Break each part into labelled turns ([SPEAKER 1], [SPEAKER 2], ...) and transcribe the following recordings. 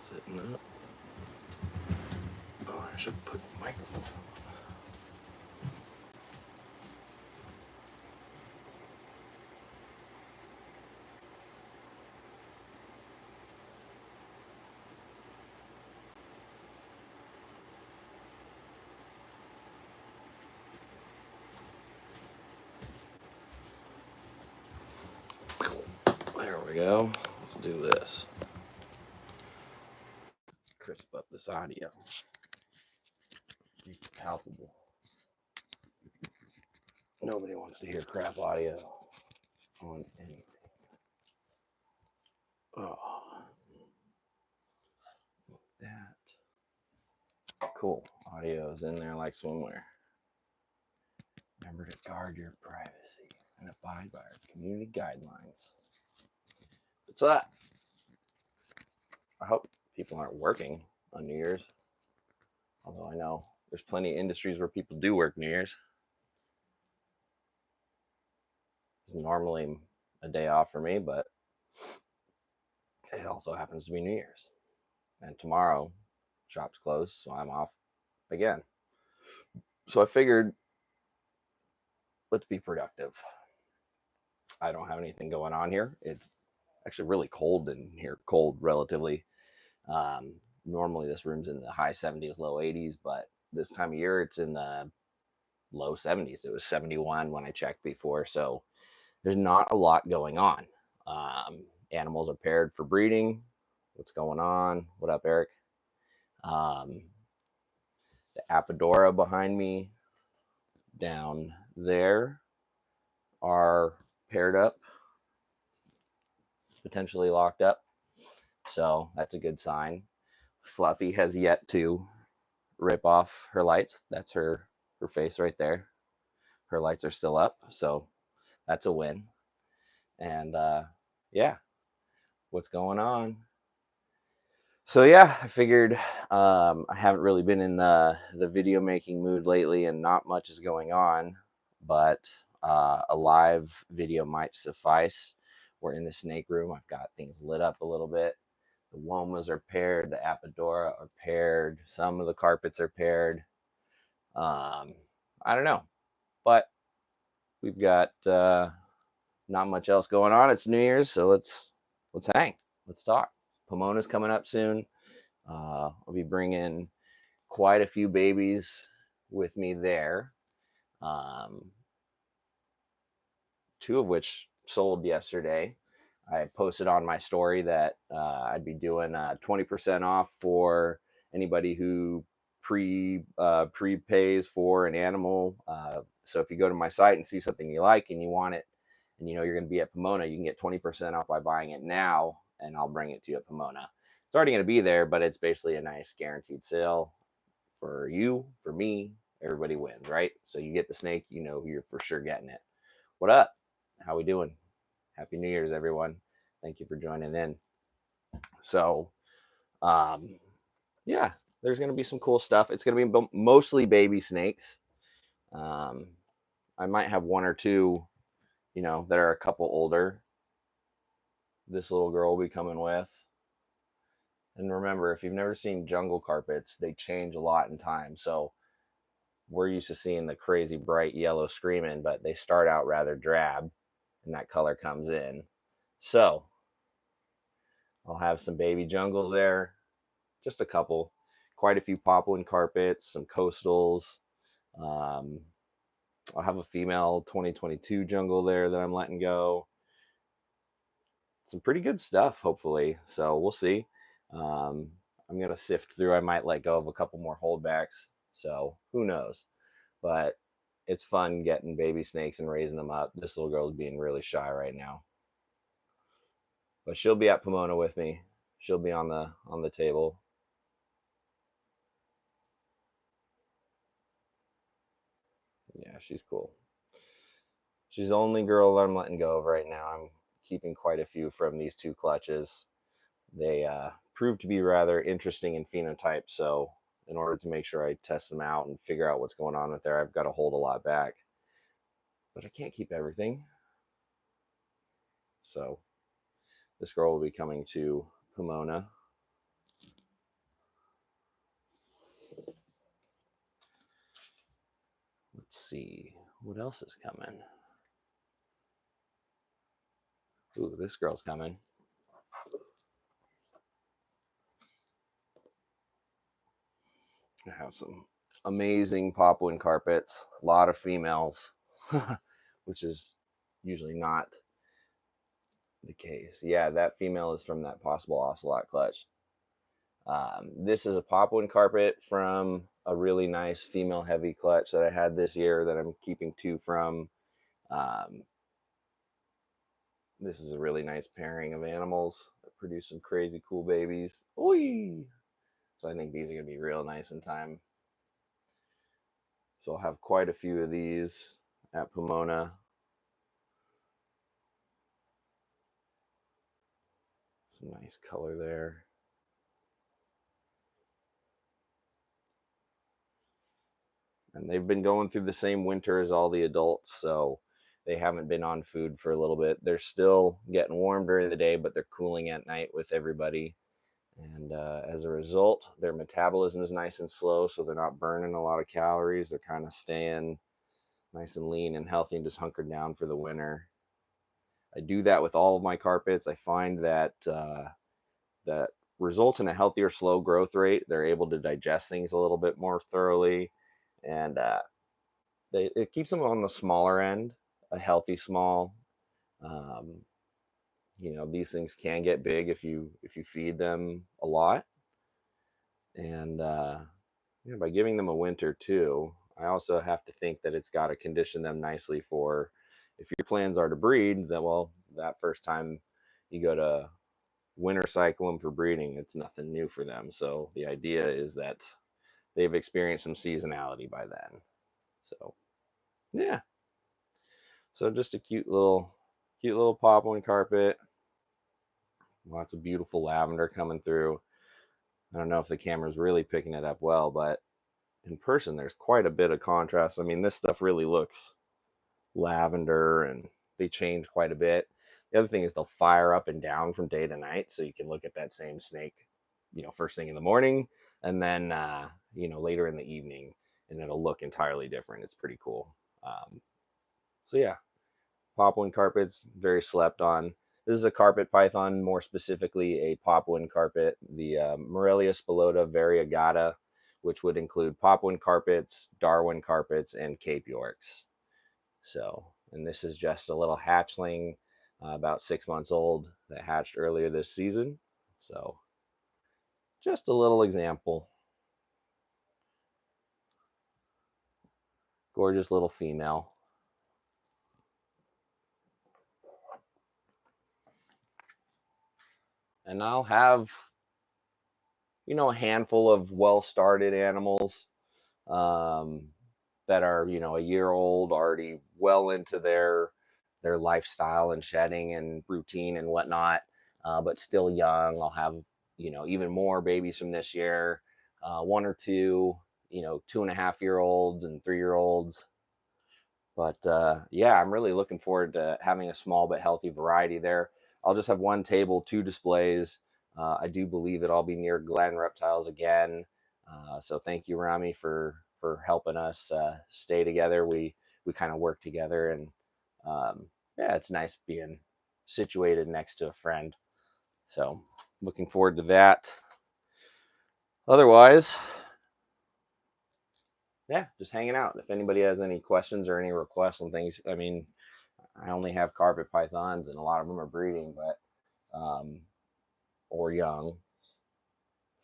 [SPEAKER 1] Sitting up. Oh, I should put the microphone on. There we go. Let's do this. Let's crisp up this audio. Keep it palpable. Nobody wants to hear crap audio on anything. Oh, that. Cool. Audio is in there like swimwear. Remember to guard your privacy and abide by our community guidelines. What's up? I hope people aren't working on New Year's. Although I know there's plenty of industries where people do work New Year's. It's normally a day off for me, but it also happens to be New Year's. And tomorrow, shop's closed, so I'm off again. So I figured, let's be productive. I don't have anything going on here. It's actually really cold in here, cold relatively. Normally this room's in the high 70s, low 80s, but this time of year it's in the low 70s. It was 71 when I checked before, so there's not a lot going on. Animals are paired for breeding. What's going on? What up, Eric? The Apodora behind me down there are paired up, potentially locked up. So that's a good sign. Fluffy has yet to rip off her lights. That's her face right there. Her lights are still up, so that's a win. And yeah, what's going on? So yeah, I figured I haven't really been in the video making mood lately, and not much is going on, but a live video might suffice. We're in the snake room. I've got things lit up a little bit. The Womas are paired. The Apodora are paired. Some of the carpets are paired. I don't know, but we've got not much else going on. It's New Year's, so let's hang. Let's talk. Pomona's coming up soon. I'll be bringing quite a few babies with me there. Two of which sold yesterday. I posted on my story that I'd be doing 20% off for anybody who prepays for an animal. So if you go to my site and see something you like and you want it, and you know you're going to be at Pomona, you can get 20% off by buying it now, and I'll bring it to you at Pomona. It's already going to be there, but it's basically a nice guaranteed sale for you, for me. Everybody wins, right? So you get the snake, you know you're for sure getting it. What up? How we doing? Happy New Year's, everyone. Thank you for joining in. So, yeah, there's going to be some cool stuff. It's going to be mostly baby snakes. I might have one or two, you know, that are a couple older. This little girl will be coming with. And remember, if you've never seen jungle carpets, they change a lot in time. So we're used to seeing the crazy bright yellow screaming, but they start out rather drab, and that color comes in. So I'll have some baby jungles there, just a couple, quite a few poplin carpets, some coastals. I'll have a female 2022 jungle there that I'm letting go. Some pretty good stuff, hopefully. So we'll see. I'm going to sift through. I might let go of a couple more holdbacks. So who knows? But it's fun getting baby snakes and raising them up. This little girl's being really shy right now. But she'll be at Pomona with me. She'll be on the table. Yeah, she's cool. She's the only girl that I'm letting go of right now. I'm keeping quite a few from these two clutches. They prove to be rather interesting in phenotype, so in order to make sure I test them out and figure out what's going on with there, I've got to hold a lot back. But I can't keep everything. So this girl will be coming to Pomona. see what else is coming. Ooh, this girl's coming. I have some amazing popwin carpets, a lot of females, which is usually not the case. Yeah, that female is from that possible ocelot clutch. This is a popwin carpet from a really nice female heavy clutch that I had this year that I'm keeping two from. Um, this is a really nice pairing of animals that produce some crazy cool babies. Oy! So I think these are going to be real nice in time. So I'll have quite a few of these at Pomona. Some nice color there. And they've been going through the same winter as all the adults, so they haven't been on food for a little bit. They're still getting warm during the day, but they're cooling at night with everybody. And as a result, their metabolism is nice and slow, so they're not burning a lot of calories. They're kind of staying nice and lean and healthy and just hunkered down for the winter. I do that with all of my carpets. I find that that results in a healthier slow growth rate. They're able to digest things a little bit more thoroughly, and it keeps them on the smaller end, a healthy small. Um, these things can get big if you feed them a lot, and by giving them a winter too. I also have to think that it's got to condition them nicely for if your plans are to breed. That first time you go to winter cycle them for breeding, it's nothing new for them. So the idea is that they've experienced some seasonality by then. So yeah. So just a cute little popcorn carpet. Lots of beautiful lavender coming through. I don't know if the camera's really picking it up well, but in person there's quite a bit of contrast. I mean, this stuff really looks lavender, and they change quite a bit. The other thing is they'll fire up and down from day to night, so you can look at that same snake, first thing in the morning, and then later in the evening, and it'll look entirely different. It's pretty cool. So yeah, popwin carpets, very slept on. This is a carpet python, more specifically a popwin carpet, the Morelia spilota variegata, which would include popwin carpets, Darwin carpets, and Cape Yorks. So, and this is just a little hatchling, about 6 months old, that hatched earlier this season. So, just a little example. Gorgeous little female. And I'll have, a handful of well-started animals that are, a year old, already well into their lifestyle and shedding and routine and whatnot, but still young. I'll have, even more babies from this year, one or two, 2.5-year olds and 3-year olds. But yeah, I'm really looking forward to having a small but healthy variety there. I'll just have one table, two displays. I do believe that I'll be near Glen Reptiles again. So thank you, Rami, for helping us stay together. We kind of work together, and yeah, it's nice being situated next to a friend. So looking forward to that. Otherwise, yeah, just hanging out. If anybody has any questions or any requests on things, I mean, I only have carpet pythons, and a lot of them are breeding, but or young.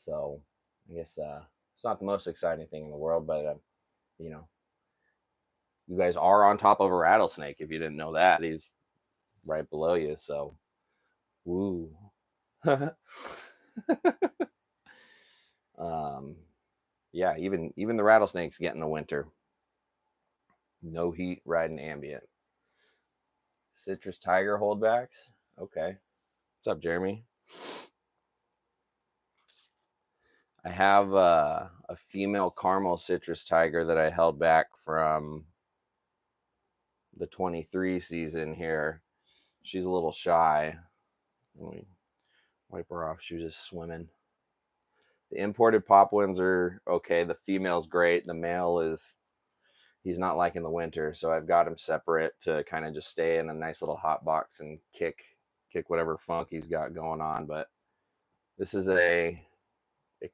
[SPEAKER 1] So I guess it's not the most exciting thing in the world, but you know, you guys are on top of a rattlesnake. If you didn't know that, he's right below you. So, woo. um, yeah, even the rattlesnakes get in the winter. No heat, riding ambient. Citrus tiger holdbacks. Okay. What's up, Jeremy? I have a female caramel citrus tiger that I held back from the 23 season here. She's a little shy. Let me wipe her off. She was just swimming. The imported popwins are okay. The female's great. The male is, he's not liking the winter, so I've got him separate to kind of just stay in a nice little hot box and kick whatever funk he's got going on. But this is a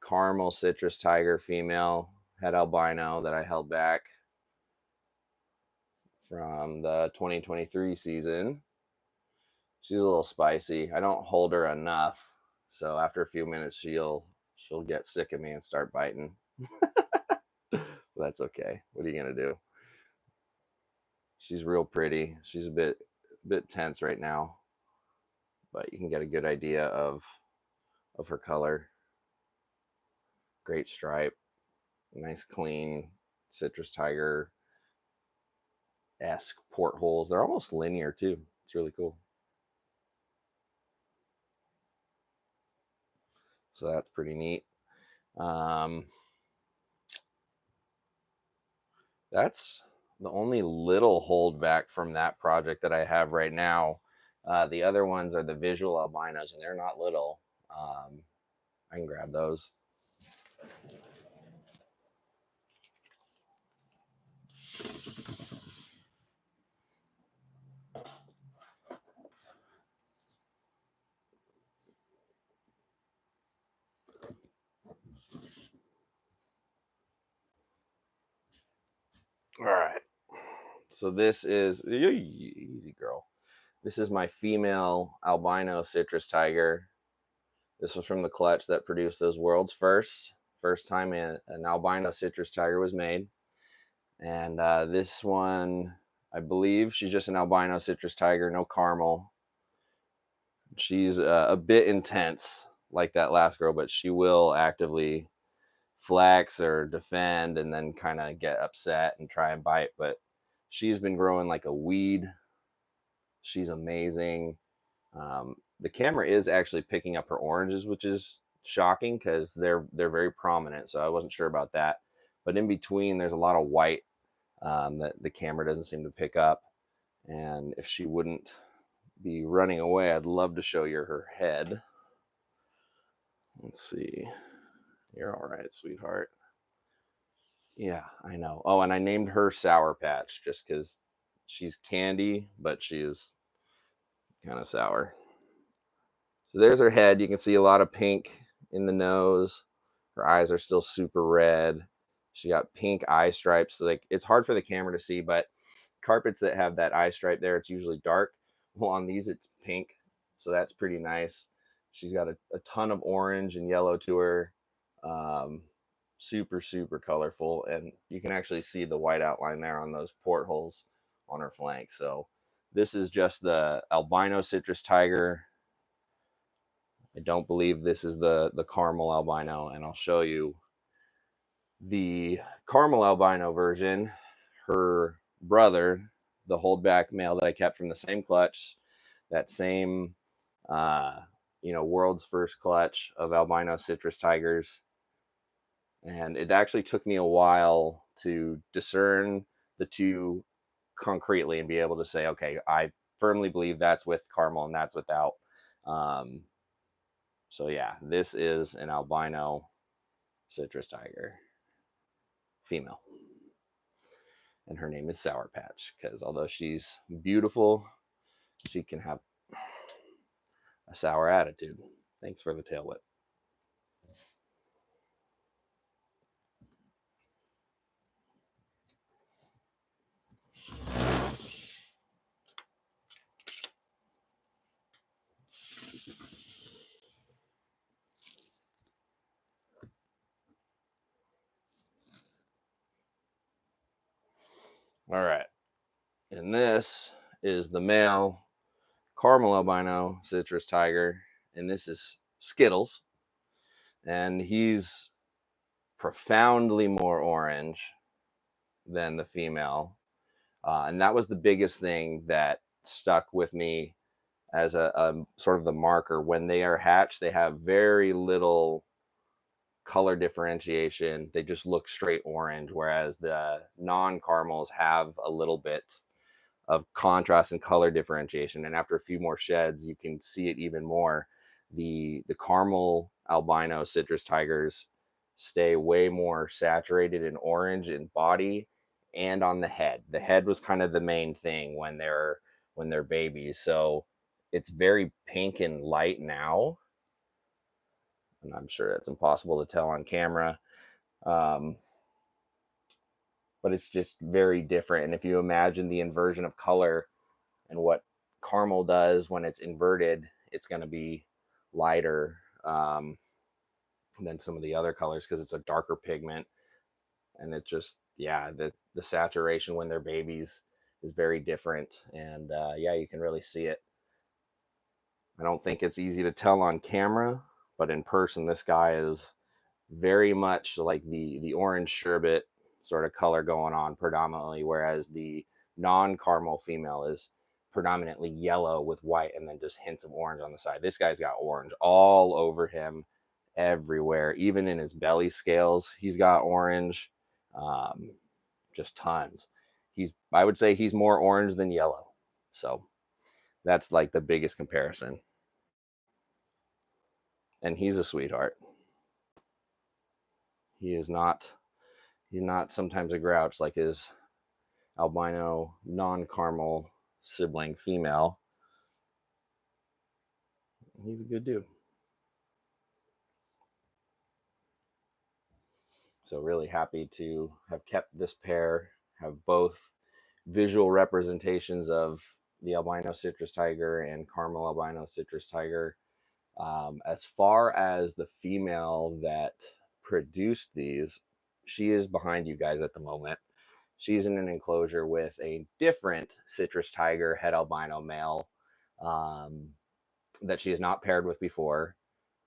[SPEAKER 1] caramel citrus tiger female het albino that I held back from the 2023 season. She's a little spicy. I don't hold her enough, so after a few minutes she'll get sick of me and start biting. That's okay. What are you gonna do? She's real pretty. She's a bit tense right now, but you can get a good idea of her color. Great stripe, nice clean citrus tiger esque portholes. They're almost linear too. It's really cool. So that's pretty neat. That's the only little holdback from that project that I have right now. The other ones are the visual albinos, and they're not little. I can grab those. All right. So this is easy, girl. This is my female albino citrus tiger. This was from the clutch that produced those world's first time an albino citrus tiger was made. And this one, I believe she's just an albino citrus tiger, no caramel. She's a bit intense like that last girl, but she will actively flex or defend and then kind of get upset and try and bite. But she's been growing like a weed. She's amazing. The camera is actually picking up her oranges, which is shocking because they're very prominent. So I wasn't sure about that. But in between, there's a lot of white that the camera doesn't seem to pick up. And if she wouldn't be running away, I'd love to show you her head. Let's see. You're all right, sweetheart. Yeah, I know. Oh, and I named her Sour Patch just because she's candy, but she is kind of sour. So there's her head. You can see a lot of pink in the nose. Her eyes are still super red. She got pink eye stripes. So like it's hard for the camera to see, but carpets that have that eye stripe there, it's usually dark. Well, on these, it's pink. So that's pretty nice. She's got a ton of orange and yellow to her. Super, super colorful. And you can actually see the white outline there on those portholes on her flank. So this is just the albino citrus tiger. I don't believe this is the caramel albino, and I'll show you the caramel albino version. Her brother, the holdback male that I kept from the same clutch, that same world's first clutch of albino citrus tigers. And it actually took me a while to discern the two concretely and be able to say, okay, I firmly believe that's with caramel and that's without. So yeah, this is an albino citrus tiger, female. And her name is Sour Patch because although she's beautiful, she can have a sour attitude. Thanks for the tail whip. All right. And this is the male caramel albino citrus tiger. And this is Skittles. And he's profoundly more orange than the female. And that was the biggest thing that stuck with me as a sort of the marker. When they are hatched, they have very little color differentiation. They just look straight orange, whereas the non-caramels have a little bit of contrast and color differentiation. And after a few more sheds, you can see it even more. The caramel albino citrus tigers stay way more saturated in orange in body and on the head. The head was kind of the main thing when they're babies. So it's very pink and light now, and I'm sure that's impossible to tell on camera. Um, but it's just very different. And if you imagine the inversion of color and what caramel does when it's inverted, it's going to be lighter than some of the other colors because it's a darker pigment. And it just, yeah, the saturation when they're babies is very different. And yeah, you can really see it. I don't think it's easy to tell on camera, but in person, this guy is very much like the orange sherbet sort of color going on predominantly, whereas the non-caramel female is predominantly yellow with white and then just hints of orange on the side. This guy's got orange all over him, everywhere, even in his belly scales. He's got orange, just tons. I would say he's more orange than yellow. So that's like the biggest comparison. And he's a sweetheart. He's not sometimes a grouch like his albino non-caramel sibling female. He's a good dude. So really happy to have kept this pair, have both visual representations of the albino citrus tiger and caramel albino citrus tiger. As far as the female that produced these, she is behind you guys at the moment. She's in an enclosure with a different citrus tiger het albino male that she has not paired with before.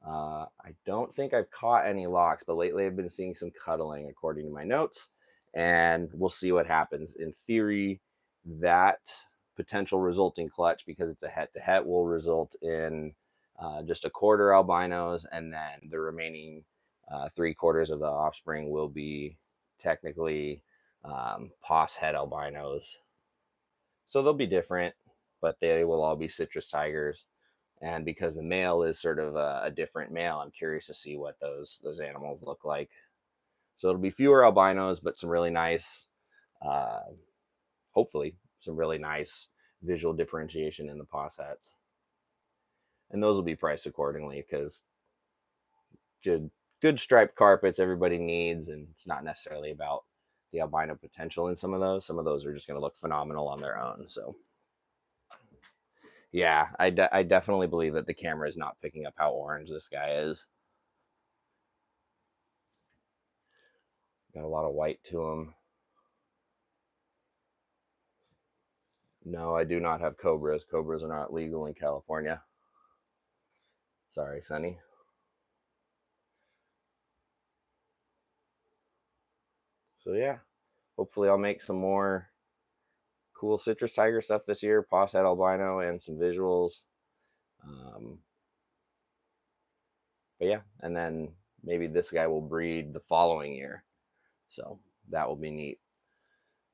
[SPEAKER 1] I don't think I've caught any locks, but lately I've been seeing some cuddling according to my notes, and we'll see what happens. In theory, that potential resulting clutch, because it's a het to het, will result in just a quarter albinos, and then the remaining 3/4 of the offspring will be technically pos het albinos. So they'll be different, but they will all be citrus tigers. And because the male is sort of a different male, I'm curious to see what those animals look like. So it'll be fewer albinos, but some really nice, hopefully, some really nice visual differentiation in the pos hets. And those will be priced accordingly because good striped carpets everybody needs, and it's not necessarily about the albino potential in some of those. Some of those are just going to look phenomenal on their own. So yeah, I definitely believe that the camera is not picking up how orange this guy is. Got a lot of white to him. No, I do not have cobras. Cobras are not legal in California. Sorry, Sonny. So yeah, hopefully I'll make some more cool citrus tiger stuff this year, pos het albino, and some visuals. But yeah, and then maybe this guy will breed the following year. So that will be neat.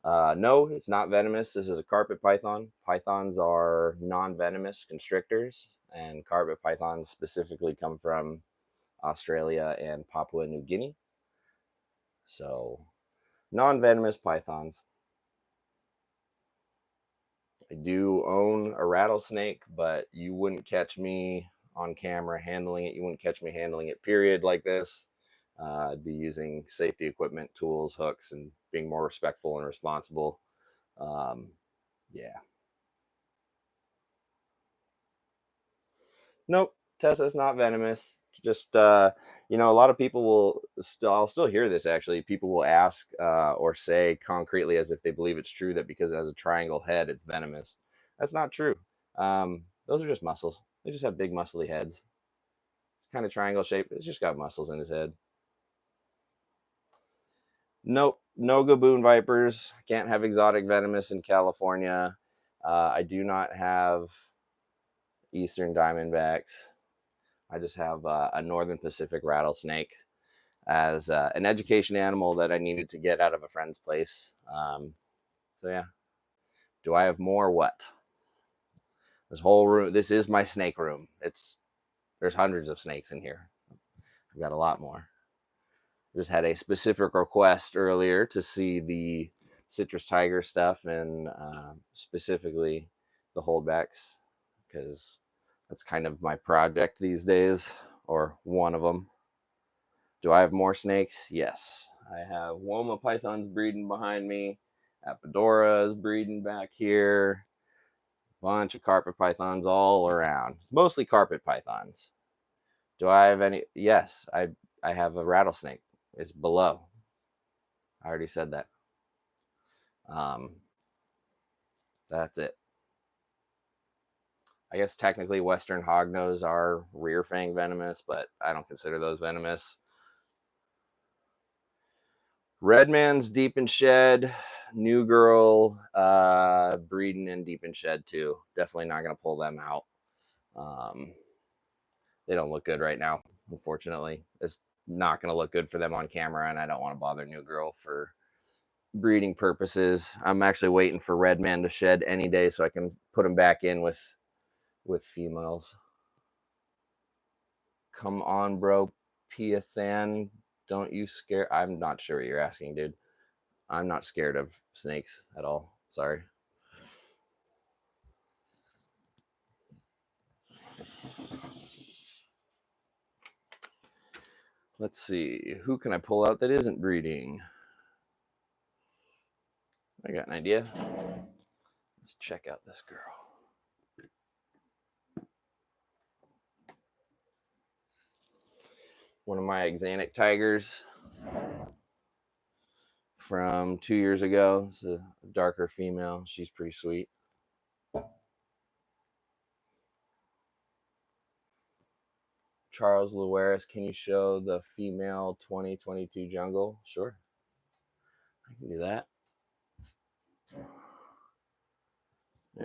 [SPEAKER 1] No, it's not venomous. This is a carpet python. Pythons are non-venomous constrictors, and carpet pythons specifically come from Australia and Papua New Guinea. So non-venomous pythons. I do own a rattlesnake, but you wouldn't catch me on camera handling it. You wouldn't catch me handling it, period, like this. I'd be using safety equipment, tools, hooks, and being more respectful and responsible. Yeah. Nope, Tessa's not venomous. Just a lot of people will I'll still hear this actually. People will ask or say concretely as if they believe it's true that because it has a triangle head, it's venomous. That's not true. Those are just muscles. They just have big muscly heads. It's kind of triangle shaped. It's just got muscles in his head. Nope, no gaboon vipers. Can't have exotic venomous in California. I do not have eastern diamondbacks. I just have a northern Pacific rattlesnake as an education animal that I needed to get out of a friend's place. So yeah, do I have more? What? This whole room. This is my snake room. There's hundreds of snakes in here. I've got a lot more. Just had a specific request earlier to see the citrus tiger stuff, and specifically the holdbacks, because that's kind of my project these days, or one of them. Do I have more snakes? Yes. I have Woma pythons breeding behind me, Apodoras breeding back here, bunch of carpet pythons all around. It's mostly carpet pythons. Do I have any? Yes, I have a rattlesnake. It's below. I already said that. Um, that's it. I guess technically Western hognose are rear fang venomous, but I don't consider those venomous. Redman's deep in shed. New girl breeding in deep in shed too. Definitely not going to pull them out. They don't look good right now, unfortunately. It's not going to look good for them on camera, and I don't want to bother new girl for breeding purposes. I'm actually waiting for Redman to shed any day so I can put him back in with females. Come on, bro. Piathan, don't you scare? I'm not sure what you're asking, dude. I'm not scared of snakes at all. Sorry. Let's see. Who can I pull out that isn't breeding? I got an idea. Let's check out this girl. One of my Axanthic tigers from 2 years ago. It's a darker female. She's pretty sweet. Charles Luaris, can you show the female 2022 jungle? Sure. I can do that. Yeah.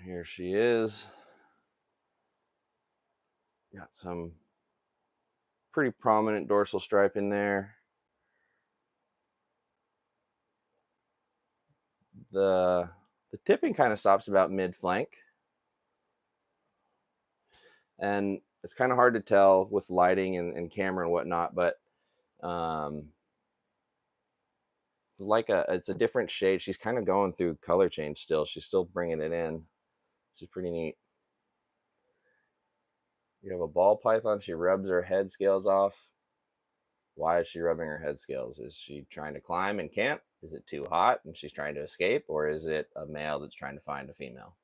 [SPEAKER 1] Here she is. Got some pretty prominent dorsal stripe in there. The tipping kind of stops about mid flank, and it's kind of hard to tell with lighting and camera and whatnot, but it's a different shade. She's kind of going through color change still. She's still bringing it in. She's pretty neat. You have a ball python. She rubs her head scales off. Why is she rubbing her head scales? Is she trying to climb and can't? Is it too hot and she's trying to escape? Or is it a male that's trying to find a female?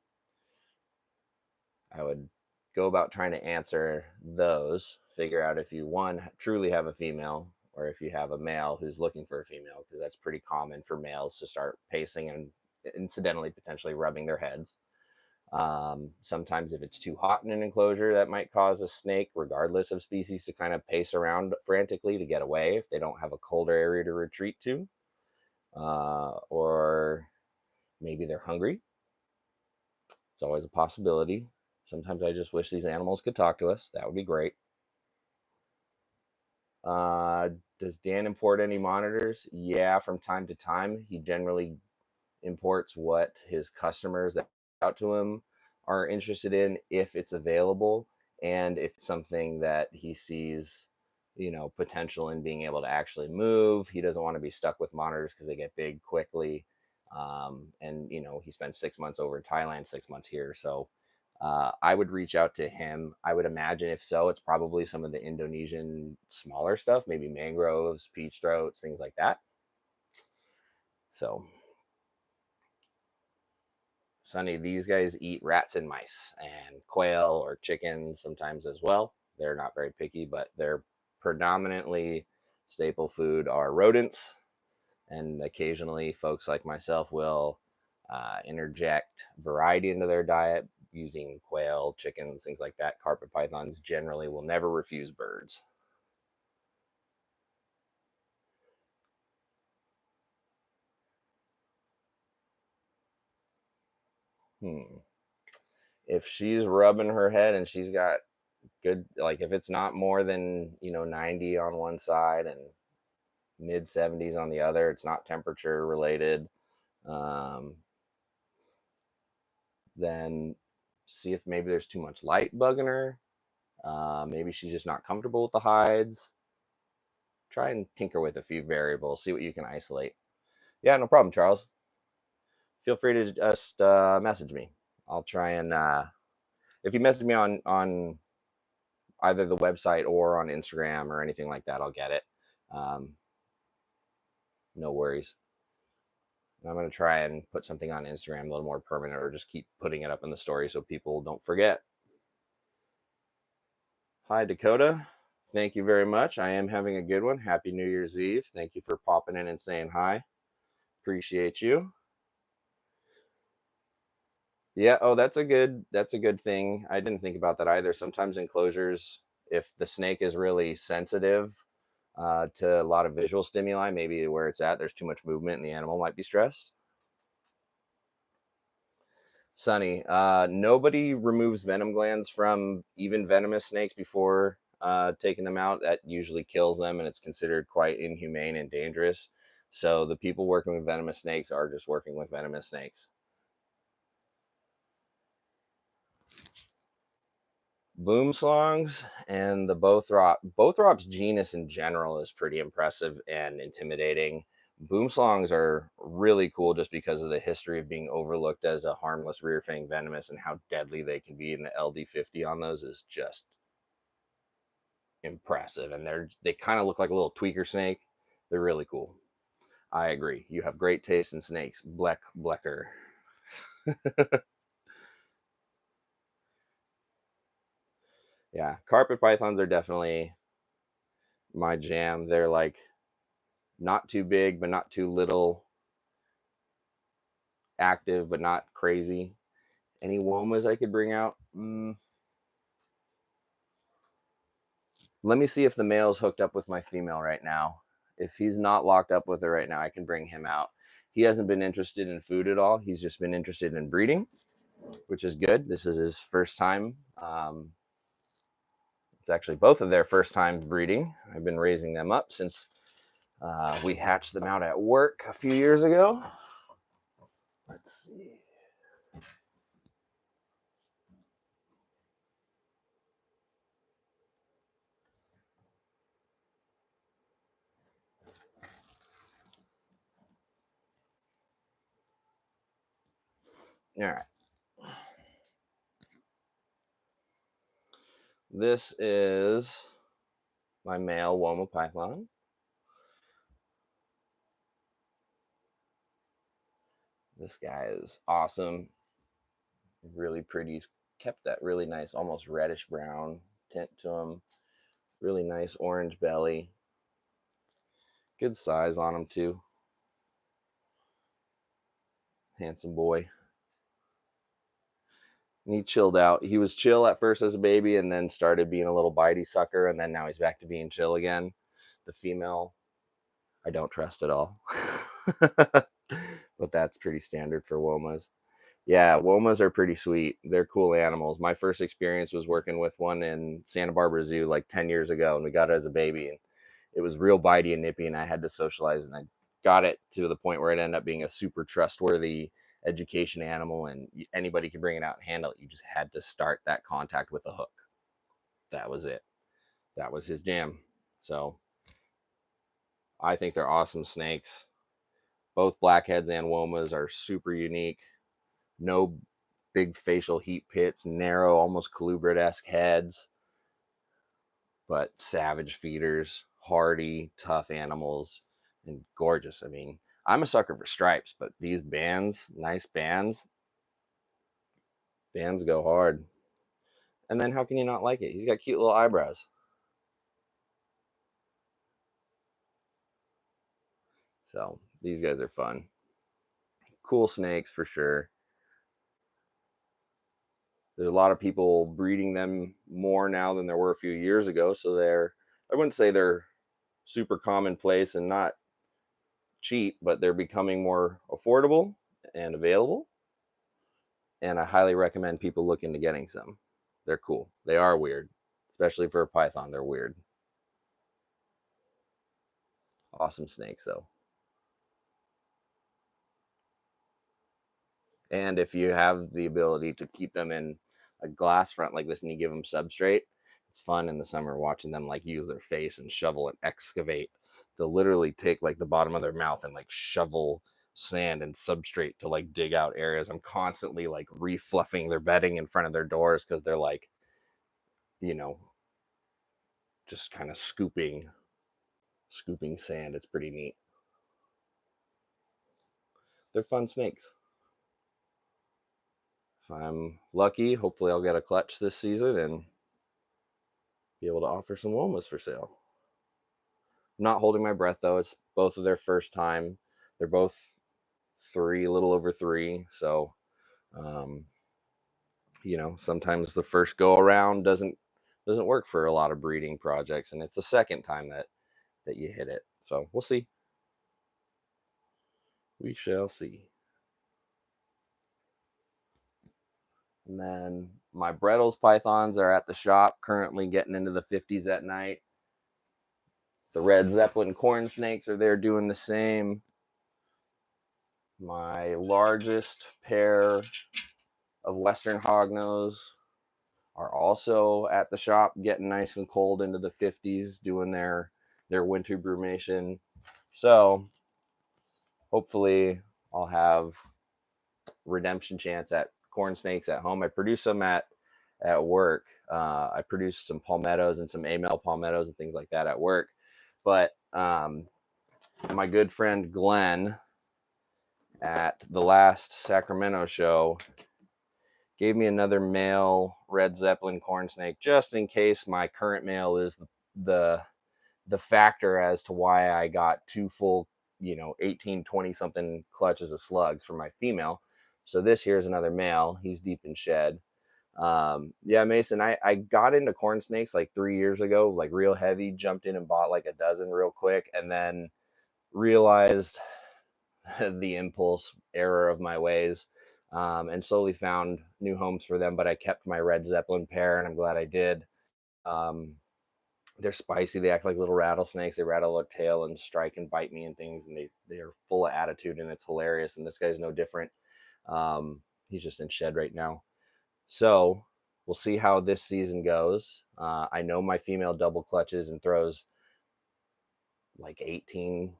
[SPEAKER 1] I would go about trying to answer those, figure out if you, one, truly have a female, or if you have a male who's looking for a female, because that's pretty common for males to start pacing and incidentally potentially rubbing their heads. Sometimes if it's too hot in an enclosure, that might cause a snake, regardless of species, to kind of pace around frantically to get away if they don't have a colder area to retreat to. Or maybe they're hungry. It's always a possibility. Sometimes I just wish these animals could talk to us. That would be great. Does Dan import any monitors? Yeah, from time to time. He generally imports what his customers that out to him are interested in, if it's available, and if it's something that he sees, potential in being able to actually move. He doesn't want to be stuck with monitors because they get big quickly. And he spent 6 months over in Thailand, 6 months here. So I would reach out to him. I would imagine, if so, it's probably some of the Indonesian smaller stuff, maybe mangroves, peach throats, things like that. So, Sonny, these guys eat rats and mice and quail or chickens sometimes as well. They're not very picky, but their predominantly staple food are rodents. And occasionally folks like myself will interject variety into their diet using quail, chickens, things like that. Carpet pythons generally will never refuse birds. If she's rubbing her head and she's got good, like if it's not more than 90 on one side and mid 70s on the other, it's not temperature related. then see if maybe there's too much light bugging her. Maybe she's just not comfortable with the hides. Try and tinker with a few variables, see what you can isolate. Yeah, no problem, Charles. Feel free to just message me. I'll try and if you message me on either the website or on Instagram or anything like that, I'll get it. No worries. I'm going to try and put something on Instagram a little more permanent, or just keep putting it up in the story so people don't forget. Hi, Dakota. Thank you very much. I am having a good one. Happy New Year's Eve. Thank you for popping in and saying hi. Appreciate you. Yeah, oh, that's a good thing. I didn't think about that either. Sometimes enclosures, if the snake is really sensitive to a lot of visual stimuli, maybe where it's at, there's too much movement and the animal might be stressed. Sunny, nobody removes venom glands from even venomous snakes before taking them out. That usually kills them, and it's considered quite inhumane and dangerous. So the people working with venomous snakes are just working with venomous snakes. Boomslangs and the Bothrop's genus in general is pretty impressive and intimidating. Boomslangs are really cool just because of the history of being overlooked as a harmless rear fang venomous, and how deadly they can be. And the LD50 on those is just impressive. And they kind of look like a little tweaker snake. They're really cool. I agree. You have great taste in snakes. Blecker. Yeah, carpet pythons are definitely my jam. They're like not too big, but not too little. Active, but not crazy. Any womas I could bring out? Let me see if the male's hooked up with my female right now. If he's not locked up with her right now, I can bring him out. He hasn't been interested in food at all. He's just been interested in breeding, which is good. This is his first time. It's actually both of their first times breeding. I've been raising them up since we hatched them out at work a few years ago. Let's see. All right. This is my male Woma python. This guy is awesome. Really pretty. He's kept that really nice, almost reddish brown tint to him. Really nice orange belly. Good size on him too. Handsome boy. And he chilled out. He was chill at first as a baby, and then started being a little bitey sucker, and then now he's back to being chill again. The female, I don't trust at all. But that's pretty standard for Womas. Yeah, Womas are pretty sweet. They're cool animals. My first experience was working with one in Santa Barbara Zoo like 10 years ago, and we got it as a baby, and it was real bitey and nippy, and I had to socialize, and I got it to the point where it ended up being a super trustworthy education animal, and anybody could bring it out and handle it. You just had to start that contact with a hook. That was it. That was his jam. So I think they're awesome snakes. Both blackheads and Womas are super unique. No big facial heat pits, narrow, almost colubrid-esque heads, but savage feeders, hardy, tough animals, and gorgeous. I mean, I'm a sucker for stripes, but these bands, nice bands go hard. And then how can you not like it? He's got cute little eyebrows. So these guys are fun. Cool snakes for sure. There's a lot of people breeding them more now than there were a few years ago. So I wouldn't say they're super commonplace and not cheap, but they're becoming more affordable and available. And I highly recommend people look into getting some. They're cool. They are weird, especially for a python. They're weird. Awesome snakes, though. And if you have the ability to keep them in a glass front like this and you give them substrate, it's fun in the summer watching them like use their face and shovel and excavate. They'll literally take like the bottom of their mouth and like shovel sand and substrate to like dig out areas. I'm constantly like refluffing their bedding in front of their doors because they're like, you know, just kind of scooping sand. It's pretty neat. They're fun snakes. If I'm lucky, hopefully I'll get a clutch this season and be able to offer some Womas for sale. I'm not holding my breath though. It's both of their first time. They're both a little over 3. So, um, sometimes the first go around doesn't work for a lot of breeding projects, and it's the second time that you hit it. So we'll see. We shall see. And then my Brettles pythons are at the shop, currently getting into the 50s at night. The red Zeppelin corn snakes are there doing the same. My largest pair of Western hognose are also at the shop, getting nice and cold into the 50s, doing their winter brumation. So hopefully I'll have redemption chance at corn snakes at home. I produce them at work. I produce some palmettos and some A-male palmettos and things like that at work. But my good friend Glenn at the last Sacramento show gave me another male red Zeppelin corn snake, just in case my current male is the factor as to why I got 2 full 18, 20 something clutches of slugs for my female. So this here is another male. He's deep in shed. Yeah, Mason, I got into corn snakes like 3 years ago, like real heavy, jumped in and bought like a dozen real quick, and then realized the impulse error of my ways, and slowly found new homes for them. But I kept my red Zeppelin pair, and I'm glad I did. They're spicy. They act like little rattlesnakes. They rattle their tail and strike and bite me and things, and they are full of attitude, and it's hilarious. And this guy's no different. He's just in shed right now. So we'll see how this season goes. I know my female double clutches and throws like 18,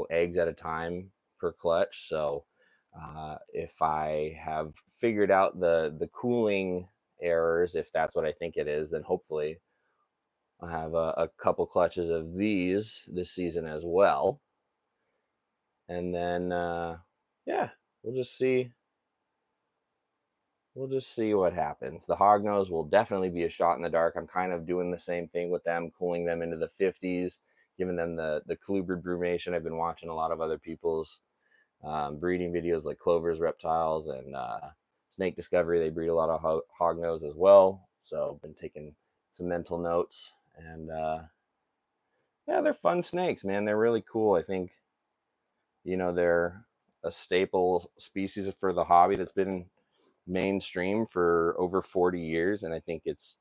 [SPEAKER 1] eggs at a time per clutch. So if I have figured out the cooling errors, if that's what I think it is, then hopefully I have a couple clutches of these this season as well. And then, yeah, we'll just see. We'll just see what happens. The hognose will definitely be a shot in the dark. I'm kind of doing the same thing with them, cooling them into the 50s, giving them the colubrid brumation. I've been watching a lot of other people's breeding videos like Clover's Reptiles and Snake Discovery. They breed a lot of hognose as well. So I've been taking some mental notes. And yeah, they're fun snakes, man. They're really cool. I think, they're a staple species for the hobby that's been mainstream for over 40 years, and I think it's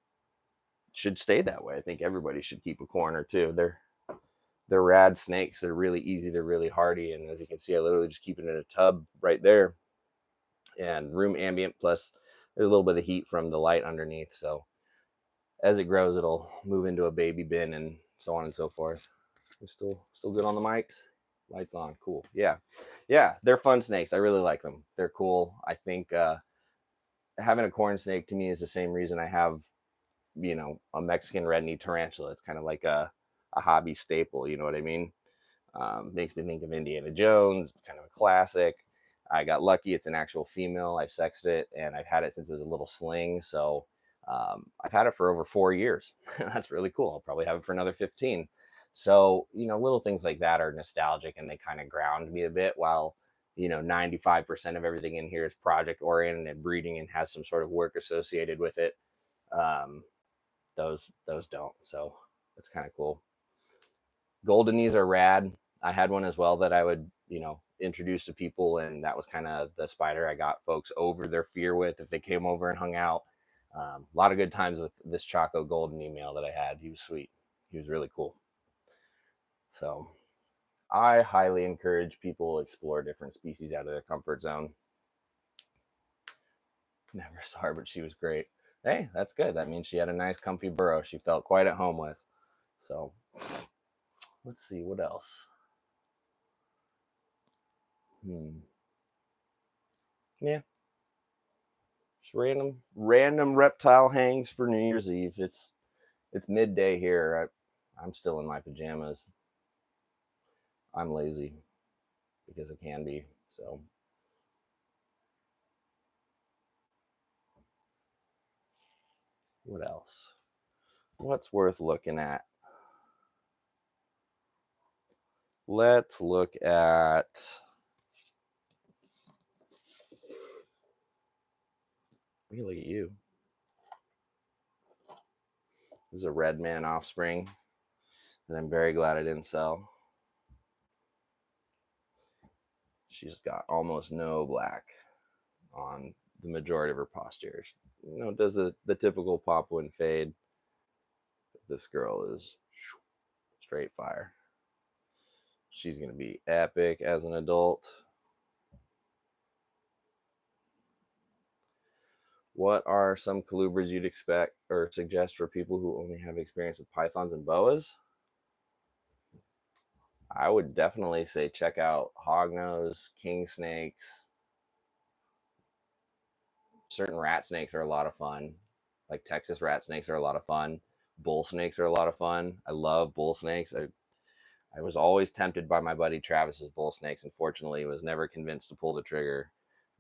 [SPEAKER 1] should stay that way. I think everybody should keep a corn or two. They're rad snakes. They're really easy. They're really hardy, and as you can see, I literally just keep it in a tub right there, and room ambient, plus there's a little bit of heat from the light underneath. So as it grows, it'll move into a baby bin and so on and so forth. We're still good on the mics. Lights on. Cool. Yeah, they're fun snakes. I really like them. They're cool. I think having a corn snake to me is the same reason I have, a Mexican red knee tarantula. It's kind of like a hobby staple. You know what I mean? Makes me think of Indiana Jones. It's kind of a classic. I got lucky. It's an actual female. I've sexed it, and I've had it since it was a little sling. So I've had it for over 4 years. That's really cool. I'll probably have it for another 15. So, little things like that are nostalgic, and they kind of ground me a bit, while 95% of everything in here is project oriented and breeding and has some sort of work associated with it. Those don't. So that's kind of cool. Golden knees are rad. I had one as well that I would, introduce to people, and that was kind of the spider I got folks over their fear with if they came over and hung out. A lot of good times with this Chaco golden knee male that I had. He was sweet. He was really cool. So I highly encourage people to explore different species out of their comfort zone. Never saw her, but she was great. Hey, that's good. That means she had a nice, comfy burrow she felt quite at home with. So, let's see what else. Yeah, just random reptile hangs for New Year's Eve. It's midday here. I'm still in my pajamas. I'm lazy because it can be. So, what else? What's worth looking at? Let's look at. Look at you. This is a red man offspring that I'm very glad I didn't sell. She's got almost no black on the majority of her posteriors. Does the typical Papuan fade. This girl is straight fire. She's going to be epic as an adult. What are some colubrids you'd expect or suggest for people who only have experience with pythons and boas? I would definitely say check out hognose, king snakes. Certain rat snakes are a lot of fun. Like Texas rat snakes are a lot of fun. Bull snakes are a lot of fun. I love bull snakes. I was always tempted by my buddy Travis's bull snakes. Unfortunately, was never convinced to pull the trigger.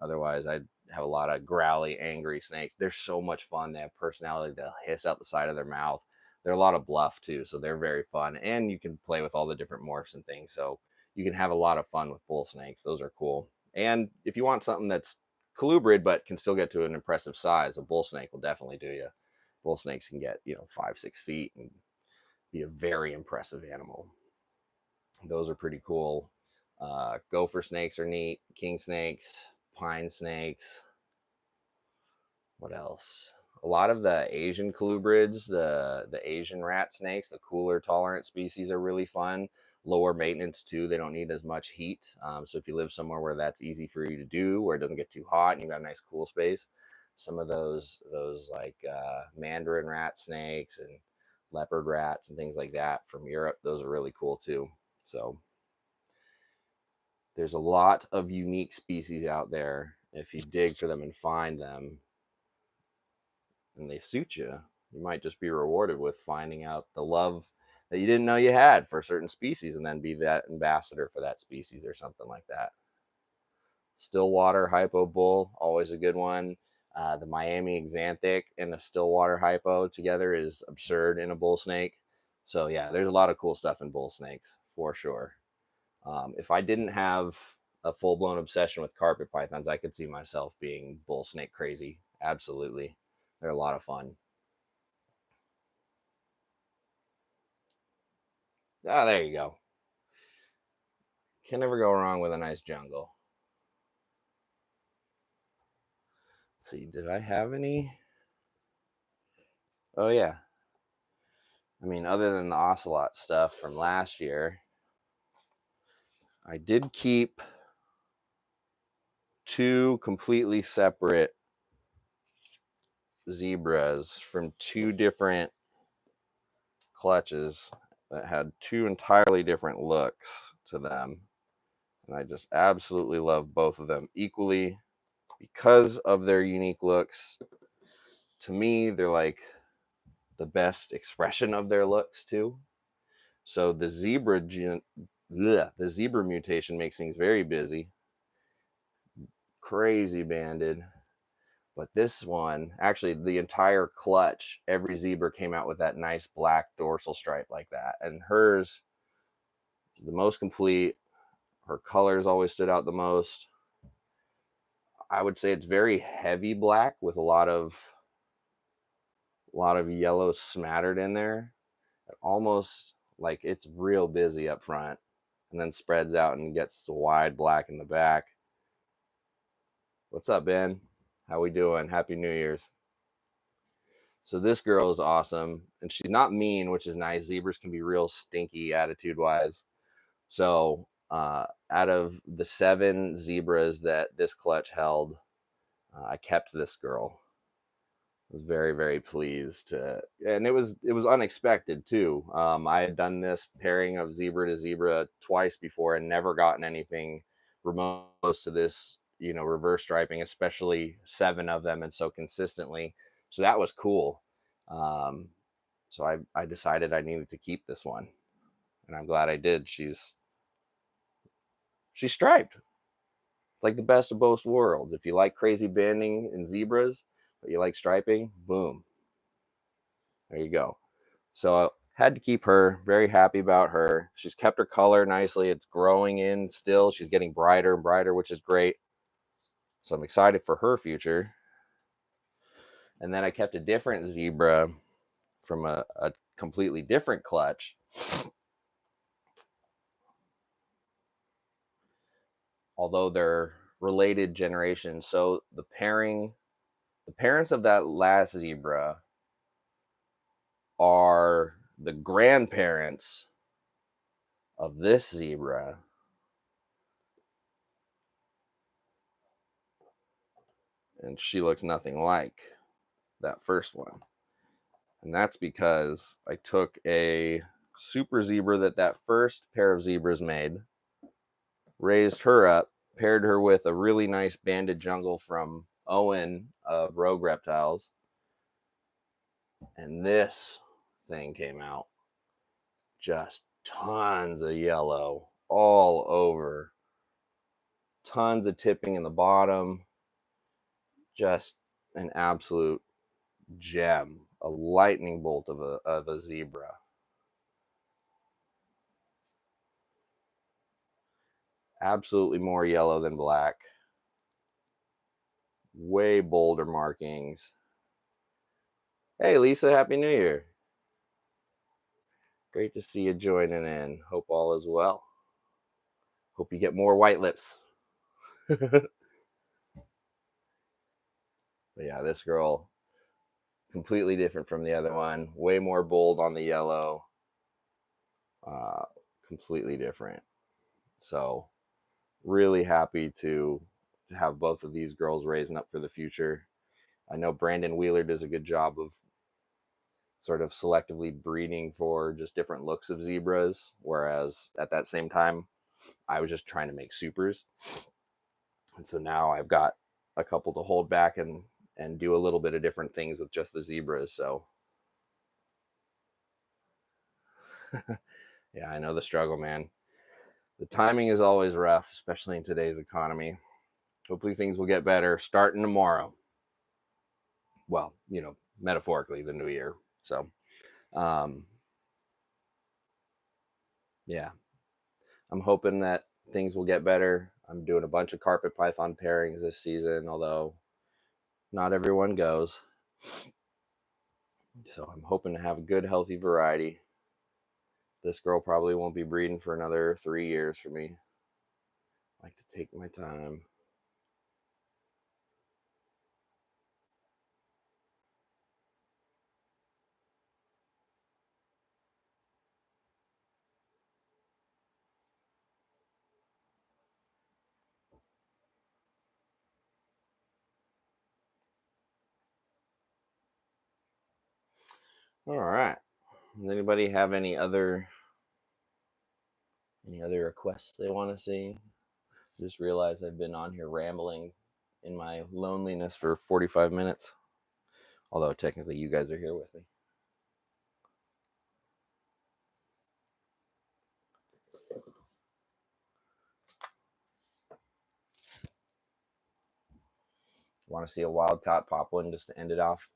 [SPEAKER 1] Otherwise, I'd have a lot of growly, angry snakes. They're so much fun. They have personality. They'll hiss out the side of their mouth. They're a lot of bluff too, so they're very fun. And you can play with all the different morphs and things. So you can have a lot of fun with bull snakes. Those are cool. And if you want something that's colubrid but can still get to an impressive size, a bull snake will definitely do you. Bull snakes can get 5-6 feet and be a very impressive animal. Those are pretty cool. Gopher snakes are neat. King snakes, pine snakes. What else? A lot of the Asian colubrids, the Asian rat snakes, the cooler tolerant species are really fun. Lower maintenance too. They don't need as much heat. So if you live somewhere where that's easy for you to do, where it doesn't get too hot and you've got a nice cool space, some of those like mandarin rat snakes and leopard rats and things like that from Europe, those are really cool too. So there's a lot of unique species out there. If you dig for them and find them and they suit you, you might just be rewarded with finding out the love that you didn't know you had for a certain species and then be that ambassador for that species or something like that. Stillwater hypo bull, always a good one. The Miami xanthic and the Stillwater hypo together is absurd in a bull snake. So yeah, there's a lot of cool stuff in bull snakes for sure. If I didn't have a full-blown obsession with carpet pythons, I could see myself being bull snake crazy. Absolutely. They're a lot of fun. Ah, there you go. Can never go wrong with a nice jungle. Let's see, did I have any? Oh, yeah. I mean, other than the ocelot stuff from last year, I did keep two completely separate zebras from two different clutches that had two entirely different looks to them. And I just absolutely love both of them equally because of their unique looks. To me, they're like the best expression of their looks too. So the zebra mutation makes things very busy, crazy banded. But this one, actually, the entire clutch, every zebra came out with that nice black dorsal stripe like that. And hers is the most complete. Her colors always stood out the most. I would say it's very heavy black with a lot of yellow smattered in there. Almost like it's real busy up front and then spreads out and gets the wide black in the back. What's up, Ben? How we doing? Happy New Year's. So this girl is awesome, and she's not mean, which is nice. Zebras can be real stinky attitude-wise. So out of the 7 zebras that this clutch held, I kept this girl. I was very, very pleased to, and it was unexpected too. I had done this pairing of zebra to zebra twice before and never gotten anything remote close to this, reverse striping, especially 7 of them and so consistently. So that was cool. Um, so I decided I needed to keep this one, and I'm glad I did. She's striped. It's like the best of both worlds. If you like crazy banding and zebras, but you like striping, boom, there you go. So I had to keep her. Very happy about her. She's kept her color nicely. It's growing in still. She's getting brighter and brighter, which is great. So I'm excited for her future. And then I kept a different zebra from a completely different clutch. Although they're related generations. So the parents of that last zebra are the grandparents of this zebra. And she looks nothing like that first one. And that's because I took a super zebra that first pair of zebras made, raised her up, paired her with a really nice banded jungle from Owen of Rogue Reptiles, and this thing came out. Just tons of yellow all over, tons of tipping in the bottom, just an absolute gem, a lightning bolt of a zebra. Absolutely more yellow than black. Way bolder markings. Hey, Lisa, Happy New Year. Great to see you joining in. Hope all is well. Hope you get more white lips. But yeah, this girl, completely different from the other one. Way more bold on the yellow. Uh, Completely different. So, really happy to have both of these girls raising up for the future. I know Brandon Wheeler does a good job of sort of selectively breeding for just different looks of zebras, whereas at that same time, I was just trying to make supers. And so now I've got a couple to hold back and do a little bit of different things with just the zebras. So yeah, I know the struggle, man. The timing is always rough, especially in today's economy. Hopefully things will get better starting tomorrow. Well, metaphorically, the new year. So um yeah, I'm hoping that things will get better. I'm doing a bunch of carpet python pairings this season, although not everyone goes. So I'm hoping to have a good, healthy variety. This girl probably won't be breeding for another 3 years for me. I like to take my time. All right. Does anybody have any other requests they want to see? Just realized I've been on here rambling in my loneliness for 45 minutes. Although technically you guys are here with me. Want to see a wild caught poplin just to end it off?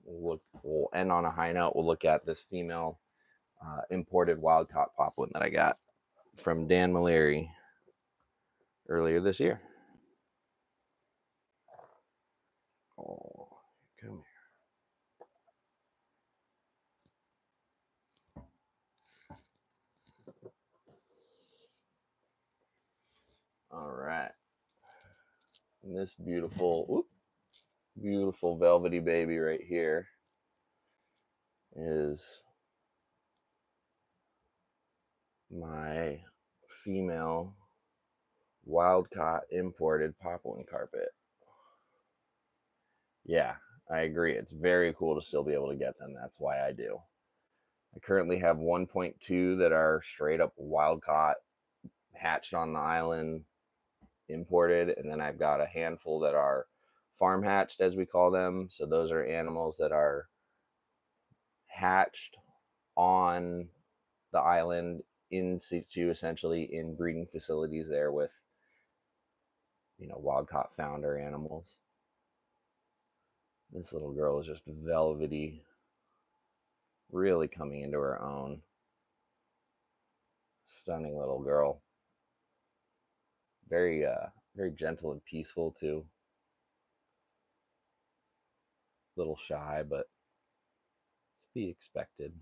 [SPEAKER 1] We'll end on a high note. We'll look at this female imported wild caught poplin that I got from Dan Maleri earlier this year. Oh, come here. All right. And this beautiful velvety baby right here is my female Wild caught imported poplin carpet. Yeah, I agree. It's very cool to still be able to get them. That's why I do. I currently have 1.2 that are straight up wild caught, hatched on the island, imported, and then I've got a handful that are farm hatched, as we call them. So those are animals that are hatched on the island in situ, essentially in breeding facilities there with wild caught founder animals. This little girl is just velvety, really coming into her own. Stunning little girl. Very very gentle and peaceful too. Little shy, but it's to be expected.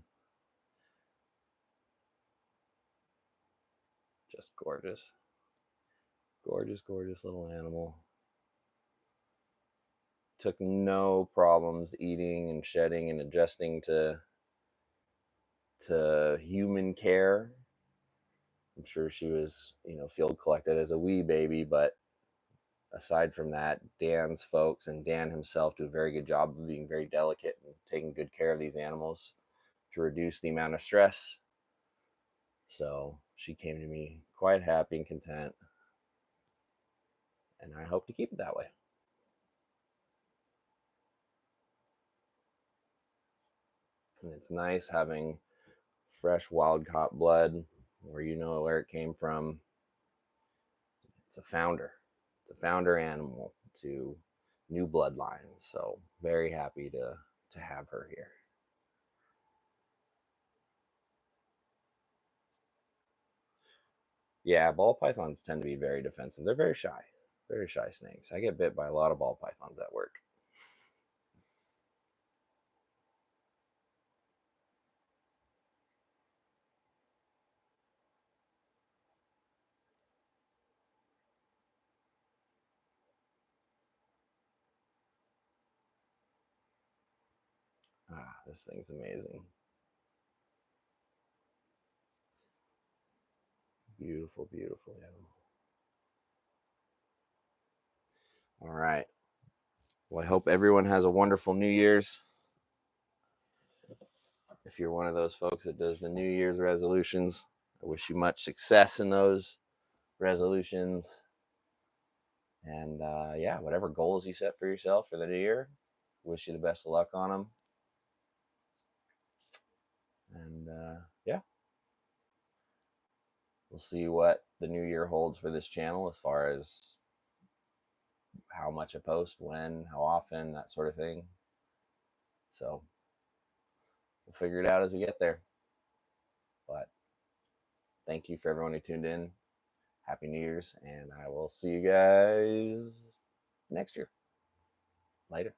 [SPEAKER 1] Just gorgeous. Gorgeous, gorgeous little animal. Took no problems eating and shedding and adjusting to human care. I'm sure she was, field collected as a wee baby, but aside from that, Dan's folks and Dan himself do a very good job of being very delicate and taking good care of these animals to reduce the amount of stress. So she came to me quite happy and content, and I hope to keep it that way. And it's nice having fresh wild caught blood where you know where it came from. It's a founder. It's a founder animal to new bloodlines. So very happy to have her here. Yeah, ball pythons tend to be very defensive. They're very shy snakes. I get bit by a lot of ball pythons at work. Ah, this thing's amazing. Beautiful, beautiful animal. All right. Well, I hope everyone has a wonderful New Year's. If you're one of those folks that does the New Year's resolutions, I wish you much success in those resolutions. And yeah, whatever goals you set for yourself for the new year, wish you the best of luck on them. And yeah, we'll see what the new year holds for this channel as far as how much I post, when, how often, that sort of thing. So we'll figure it out as we get there. But thank you for everyone who tuned in. Happy New Year's, and I will see you guys next year. Later.